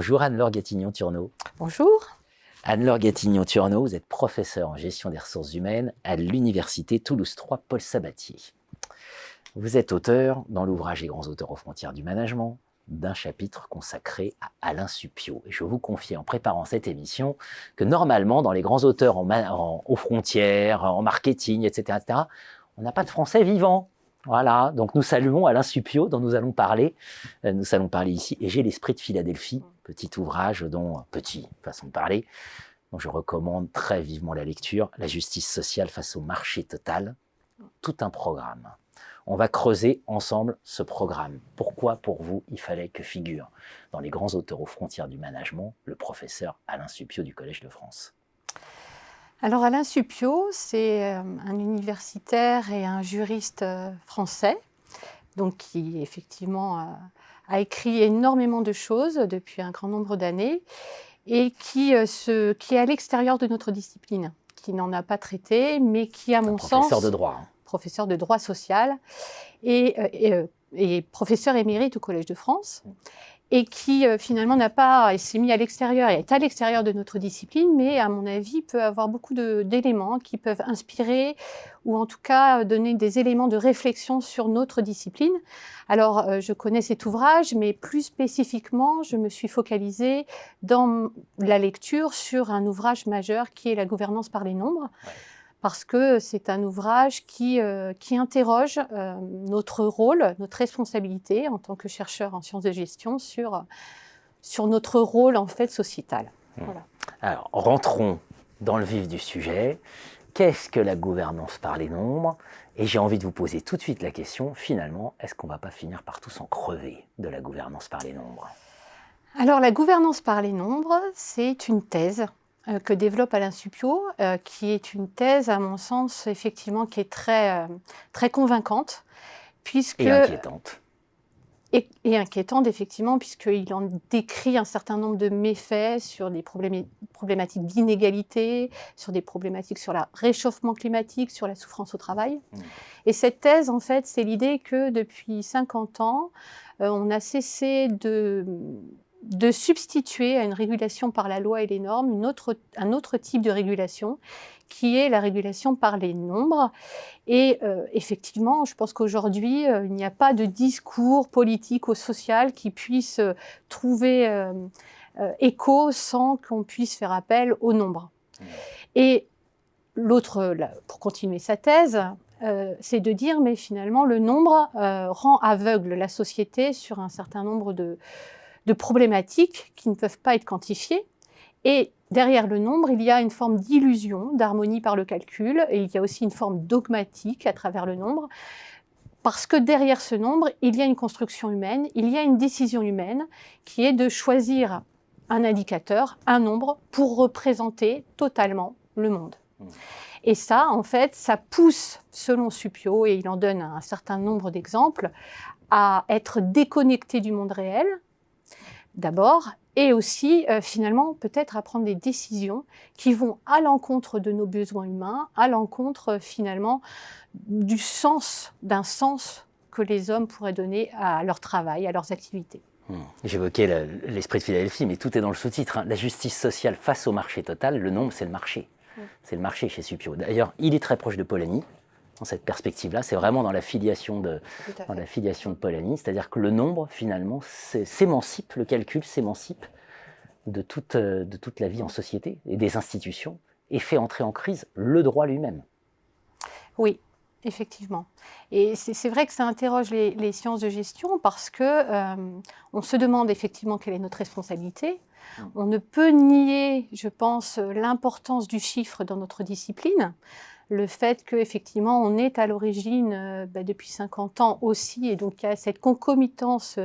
Bonjour Anne-Laure Gatignon-Turneau. Bonjour. Anne-Laure Gatignon-Turneau, vous êtes professeure en gestion des ressources humaines à l'Université Toulouse 3 Paul Sabatier. Vous êtes auteur, dans l'ouvrage Les grands auteurs aux frontières du management, d'un chapitre consacré à Alain Supiot. Et je vous confie en préparant cette émission que normalement, dans les grands auteurs aux frontières, en marketing, etc., on n'a pas de Français vivant. Voilà, donc nous saluons Alain Supiot dont nous allons parler. Nous allons parler ici. Et j'ai l'Esprit de Philadelphie, petit ouvrage façon de parler, dont je recommande très vivement la lecture. La justice sociale face au marché total. Tout un programme. On va creuser ensemble ce programme. Pourquoi, pour vous, il fallait que figure dans les grands auteurs aux frontières du management le professeur Alain Supiot du Collège de France? Alors Alain Supiot, c'est un universitaire et un juriste français, donc qui effectivement a écrit énormément de choses depuis un grand nombre d'années et qui est à l'extérieur de notre discipline, qui n'en a pas traité, mais qui, à mon sens... Professeur de droit. Professeur de droit social et professeur émérite au Collège de France, et qui finalement s'est mis à l'extérieur, est à l'extérieur de notre discipline, mais à mon avis peut avoir beaucoup d'éléments qui peuvent inspirer ou en tout cas donner des éléments de réflexion sur notre discipline. Alors je connais cet ouvrage, mais plus spécifiquement, je me suis focalisée dans la lecture sur un ouvrage majeur qui est La gouvernance par les nombres. Ouais. Parce que c'est un ouvrage qui interroge notre rôle, notre responsabilité en tant que chercheur en sciences de gestion sur notre rôle en fait sociétal. Voilà. Alors, rentrons dans le vif du sujet. Qu'est-ce que la gouvernance par les nombres? Et j'ai envie de vous poser tout de suite la question, finalement, est-ce qu'on ne va pas finir par tous en crever de la gouvernance par les nombres? Alors, la gouvernance par les nombres, c'est une thèse que développe Alain Supiot, qui est une thèse, à mon sens, effectivement, qui est très convaincante. Et inquiétante. Et inquiétante, effectivement, puisqu'il en décrit un certain nombre de méfaits sur des problématiques d'inégalité, sur des problématiques sur le réchauffement climatique, sur la souffrance au travail. Et cette thèse, en fait, c'est l'idée que depuis 50 ans, on a cessé de substituer à une régulation par la loi et les normes un autre type de régulation, qui est la régulation par les nombres. Et effectivement, je pense qu'aujourd'hui, il n'y a pas de discours politique ou social qui puisse trouver écho sans qu'on puisse faire appel aux nombres. Et pour continuer sa thèse, c'est de dire, mais finalement, le nombre rend aveugle la société sur un certain nombre de problématiques qui ne peuvent pas être quantifiées. Et derrière le nombre, il y a une forme d'illusion, d'harmonie par le calcul, et il y a aussi une forme dogmatique à travers le nombre, parce que derrière ce nombre, il y a une construction humaine, il y a une décision humaine qui est de choisir un indicateur, un nombre, pour représenter totalement le monde. Et ça, en fait, ça pousse, selon Supiot, et il en donne un certain nombre d'exemples, à être déconnecté du monde réel, d'abord, et aussi, finalement, peut-être à prendre des décisions qui vont à l'encontre de nos besoins humains, à l'encontre, finalement, d'un sens que les hommes pourraient donner à leur travail, à leurs activités. J'évoquais l'Esprit de Philadelphie, mais tout est dans le sous-titre. La justice sociale face au marché total, le nombre, c'est le marché. C'est le marché chez Supiot. D'ailleurs, il est très proche de Polanyi. Dans cette perspective-là, c'est vraiment dans la filiation de Polanyi, c'est-à-dire que le nombre, finalement, s'émancipe, le calcul s'émancipe de toute la vie en société et des institutions et fait entrer en crise le droit lui-même. Oui, effectivement. Et c'est vrai que ça interroge les sciences de gestion parce que on se demande effectivement quelle est notre responsabilité. On ne peut nier, je pense, l'importance du chiffre dans notre discipline. Le fait qu'effectivement, on est à l'origine depuis 50 ans aussi, et donc il y a cette concomitance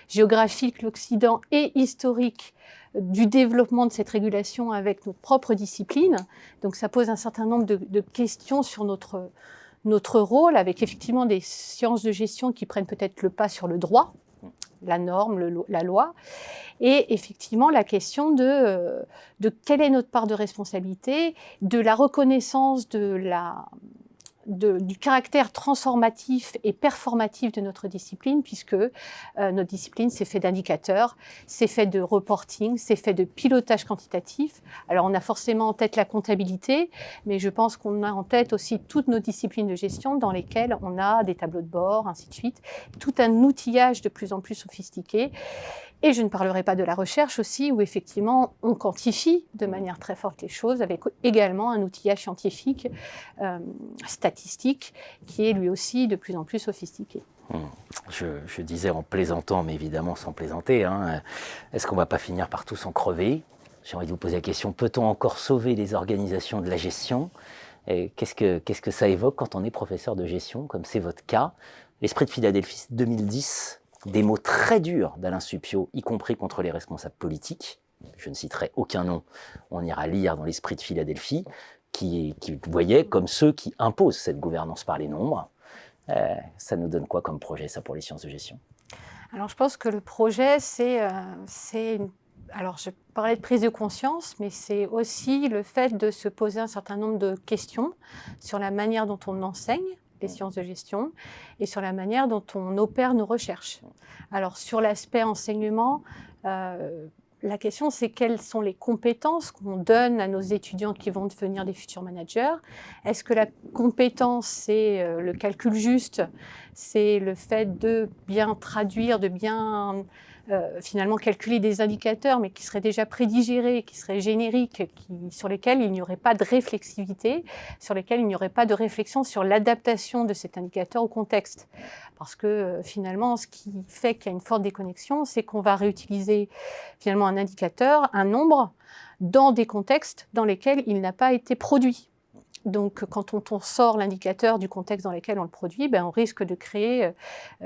géographique, l'Occident, et historique du développement de cette régulation avec notre propre discipline. Donc ça pose un certain nombre de questions sur notre rôle, avec effectivement des sciences de gestion qui prennent peut-être le pas sur le droit, la norme, la loi, et effectivement la question de quelle est notre part de responsabilité, de la reconnaissance de du caractère transformatif et performatif de notre discipline, puisque notre discipline, c'est fait d'indicateurs, c'est fait de reporting, c'est fait de pilotage quantitatif. Alors, on a forcément en tête la comptabilité, mais je pense qu'on a en tête aussi toutes nos disciplines de gestion dans lesquelles on a des tableaux de bord, ainsi de suite, tout un outillage de plus en plus sophistiqué. Et je ne parlerai pas de la recherche aussi, où effectivement on quantifie de manière très forte les choses, avec également un outillage scientifique, statistique, qui est lui aussi de plus en plus sophistiqué. Je disais en plaisantant, mais évidemment sans plaisanter, hein, est-ce qu'on ne va pas finir par tous en crever? J'ai envie de vous poser la question, peut-on encore sauver les organisations de la gestion? Et qu'est-ce que ça évoque quand on est professeur de gestion, comme c'est votre cas? L'Esprit de Philadelphie 2010, des mots très durs d'Alain Supiot, y compris contre les responsables politiques. Je ne citerai aucun nom, on ira lire dans l'Esprit de Philadelphie, qui voyait comme ceux qui imposent cette gouvernance par les nombres. Ça nous donne quoi comme projet, ça, pour les sciences de gestion? Alors, je pense que le projet, alors, je parlais de prise de conscience, mais c'est aussi le fait de se poser un certain nombre de questions sur la manière dont on enseigne les sciences de gestion et sur la manière dont on opère nos recherches. Alors, sur l'aspect enseignement, la question, c'est quelles sont les compétences qu'on donne à nos étudiants qui vont devenir des futurs managers. Est-ce que la compétence, c'est le calcul juste, c'est le fait de bien traduire, de bien finalement calculer des indicateurs, mais qui seraient déjà prédigérés, qui seraient génériques, sur lesquels il n'y aurait pas de réflexivité, sur lesquels il n'y aurait pas de réflexion sur l'adaptation de cet indicateur au contexte. Parce que finalement, ce qui fait qu'il y a une forte déconnexion, c'est qu'on va réutiliser finalement un indicateur, un nombre, dans des contextes dans lesquels il n'a pas été produit. Donc, quand on sort l'indicateur du contexte dans lequel on le produit, on risque de créer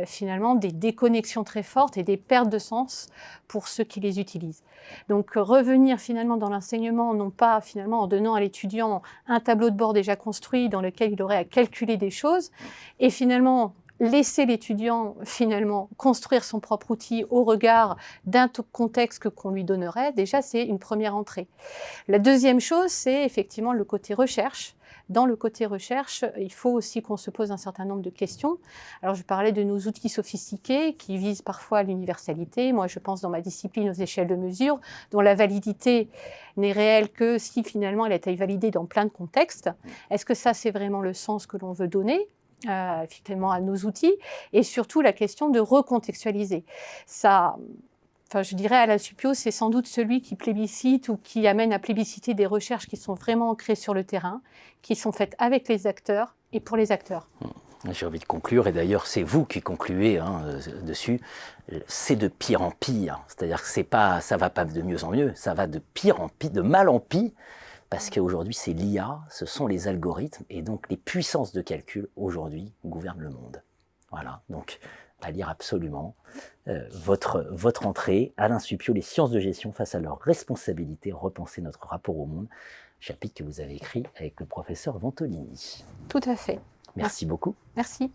finalement des déconnexions très fortes et des pertes de sens pour ceux qui les utilisent. Donc, revenir finalement dans l'enseignement, non pas finalement en donnant à l'étudiant un tableau de bord déjà construit dans lequel il aurait à calculer des choses, et finalement laisser l'étudiant finalement construire son propre outil au regard d'un contexte qu'on lui donnerait, déjà c'est une première entrée. La deuxième chose, c'est effectivement le côté recherche. Dans le côté recherche, il faut aussi qu'on se pose un certain nombre de questions. Alors, je parlais de nos outils sophistiqués qui visent parfois l'universalité. Moi, je pense dans ma discipline aux échelles de mesure, dont la validité n'est réelle que si finalement elle a été validée dans plein de contextes. Est-ce que ça, c'est vraiment le sens que l'on veut donner effectivement à nos outils? Et surtout, la question de recontextualiser. Ça... Enfin, je dirais Alain Supiot, c'est sans doute celui qui plébiscite ou qui amène à plébisciter des recherches qui sont vraiment ancrées sur le terrain, qui sont faites avec les acteurs et pour les acteurs. J'ai envie de conclure, et d'ailleurs c'est vous qui concluez dessus, c'est de pire en pire, c'est-à-dire que ça ne va pas de mieux en mieux, ça va de pire en pire, de mal en pire, parce qu'aujourd'hui c'est l'IA, ce sont les algorithmes, et donc les puissances de calcul aujourd'hui gouvernent le monde. Voilà, donc à lire absolument votre entrée, Alain Supiot, les sciences de gestion face à leurs responsabilités, repenser notre rapport au monde, chapitre que vous avez écrit avec le professeur Ventolini. Tout à fait. Merci beaucoup. Merci.